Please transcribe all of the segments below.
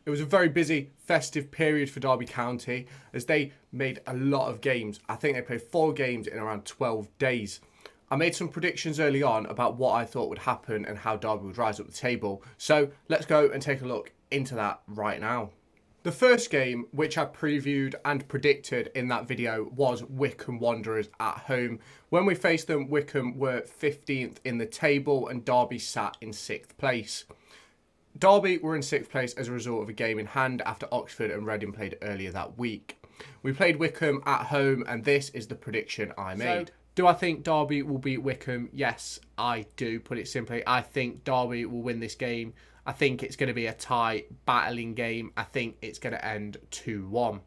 It was a very busy festive period for Derby County as they made a lot of games. I think they played 4 games in around 12 days. I made some predictions early on about what I thought would happen and how Derby would rise up the table. So let's go and take a look into that right now. The first game, which I previewed and predicted in that video, was Wycombe Wanderers at home. When we faced them, Wycombe were 15th in the table and Derby sat in 6th place. Derby were in 6th place as a result of a game in hand after Oxford and Reading played earlier that week. We played Wycombe at home and this is the prediction I made. Do I think Derby will beat Wycombe? Yes, I do, put it simply. I think Derby will win this game. I think it's going to be a tight, battling game. I think it's going to end 2-1.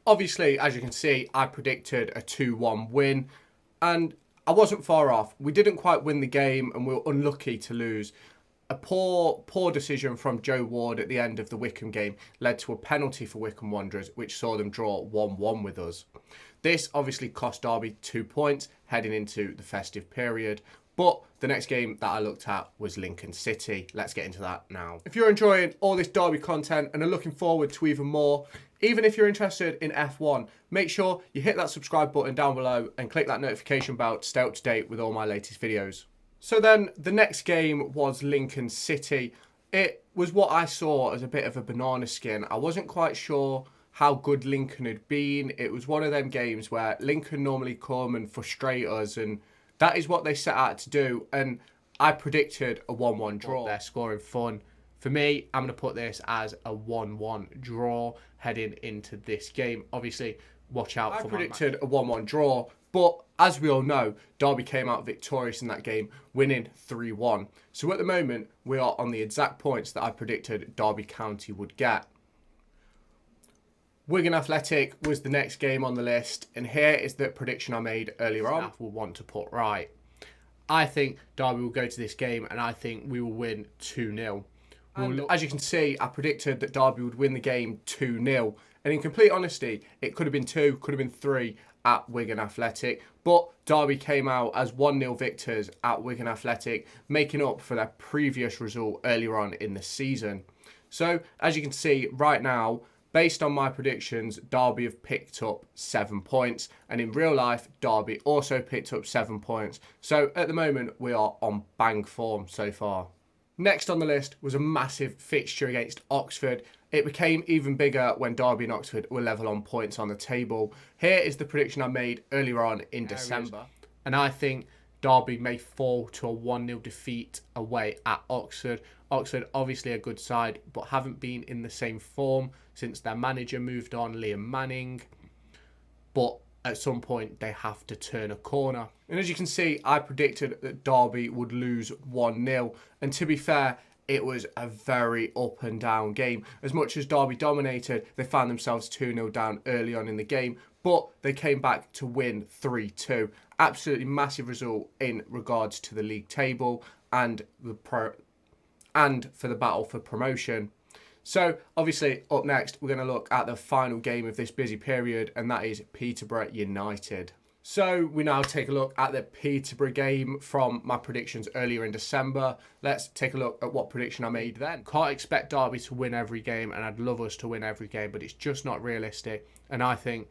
Obviously, as you can see, I predicted a 2-1 win and I wasn't far off. We didn't quite win the game and we were unlucky to lose. A poor decision from Joe Ward at the end of the Wycombe game led to a penalty for Wycombe Wanderers, which saw them draw 1-1 with us. This obviously cost Derby 2 points heading into the festive period. But the next game that I looked at was Lincoln City. Let's get into that now. If you're enjoying all this Derby content and are looking forward to even more, even if you're interested in F1, make sure you hit that subscribe button down below and click that notification bell to stay up to date with all my latest videos. So then the next game was Lincoln City. It was what I saw as a bit of a banana skin. I wasn't quite sure how good Lincoln had been. It was one of them games where Lincoln normally come and frustrate us, and that is what they set out to do. And I predicted a 1-1 draw. They're scoring fun. For me, I'm going to put this as a 1-1 draw heading into this game. Obviously, watch out for I predicted a 1-1 draw. But as we all know, Derby came out victorious in that game, winning 3-1. So at the moment, we are on the exact points that I predicted Derby County would get. Wigan Athletic was the next game on the list, and here is the prediction I made earlier on. Staff will want to put right. I think Derby will go to this game, and I think we will win 2-0. As you can see, I predicted that Derby would win the game 2-0. And in complete honesty, it could have been 2, could have been 3 at Wigan Athletic. But Derby came out as 1-0 victors at Wigan Athletic, making up for their previous result earlier on in the season. So, as you can see right now, based on my predictions, Derby have picked up 7 points. And in real life, Derby also picked up 7 points. So, at the moment, we are on bang form so far. Next on the list was a massive fixture against Oxford. It became even bigger when Derby and Oxford were level on points on the table. Here is the prediction I made earlier on in December. And I think Derby may fall to a 1-0 defeat away at Oxford. Oxford, obviously a good side, but haven't been in the same form since their manager moved on, Liam Manning. But at some point, they have to turn a corner. And as you can see, I predicted that Derby would lose 1-0. And to be fair, it was a very up and down game. As much as Derby dominated, they found themselves 2-0 down early on in the game, but they came back to win 3-2. Absolutely massive result in regards to the league table and for the battle for promotion. So, obviously, up next, we're going to look at the final game of this busy period, and that is Peterborough United. So, we now take a look at the Peterborough game from my predictions earlier in December. Let's take a look at what prediction I made then. Can't expect Derby to win every game, and I'd love us to win every game, but it's just not realistic. And I think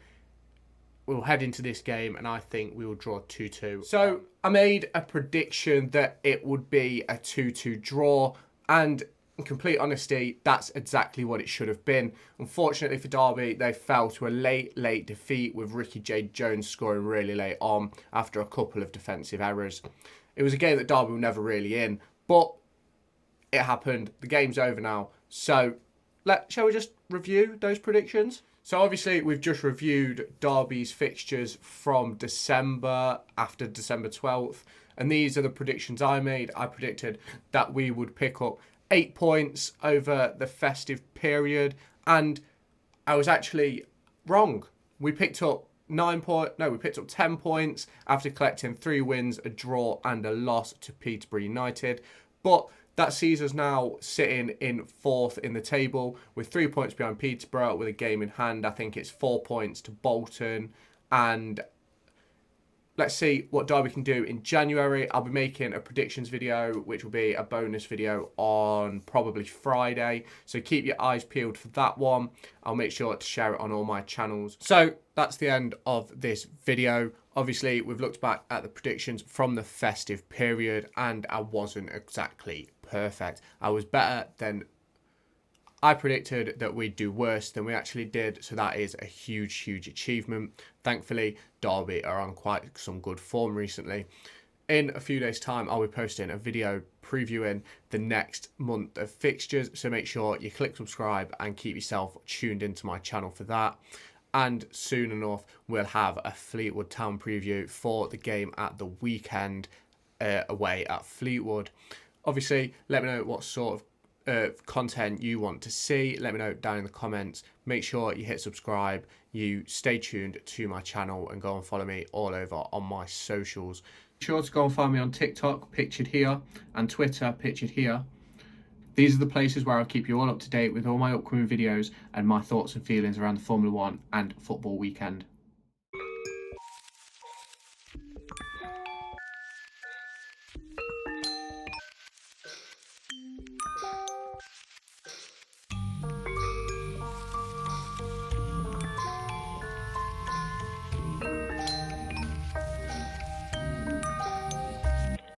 we'll head into this game, and I think we will draw 2-2. So, I made a prediction that it would be a 2-2 draw, and in complete honesty, that's exactly what it should have been. Unfortunately for Derby, they fell to a late defeat with Ricky J. Jones scoring really late on after a couple of defensive errors. It was a game that Derby were never really in, but it happened. The game's over now. So, shall we just review those predictions? So obviously, we've just reviewed Derby's fixtures from December, after December 12th. And these are the predictions I made. I predicted that we would pick up 8 points over the festive period, and I was actually wrong. We picked up 10 points after collecting 3 wins, a draw and a loss to Peterborough United. But that sees us now sitting in 4th in the table with 3 points behind Peterborough with a game in hand. I think it's 4 points to Bolton and let's see what Derby can do in January. I'll be making a predictions video, which will be a bonus video on probably Friday. So keep your eyes peeled for that one. I'll make sure to share it on all my channels. So that's the end of this video. Obviously, we've looked back at the predictions from the festive period, and I wasn't exactly perfect. I was better than I predicted that we'd do worse than we actually did, so that is a huge, huge achievement. Thankfully, Derby are on quite some good form recently. In a few days' time, I'll be posting a video previewing the next month of fixtures, so make sure you click subscribe and keep yourself tuned into my channel for that. And soon enough, we'll have a Fleetwood Town preview for the game at the weekend away at Fleetwood. Obviously, let me know what sort of content you want to see. Let me know down in the comments. Make sure you hit subscribe, you stay tuned to my channel, and go and follow me all over on my socials. Be sure to go and find me on TikTok, pictured here, and Twitter, pictured here. These are the places where I'll keep you all up to date with all my upcoming videos and my thoughts and feelings around the Formula 1 and football weekend.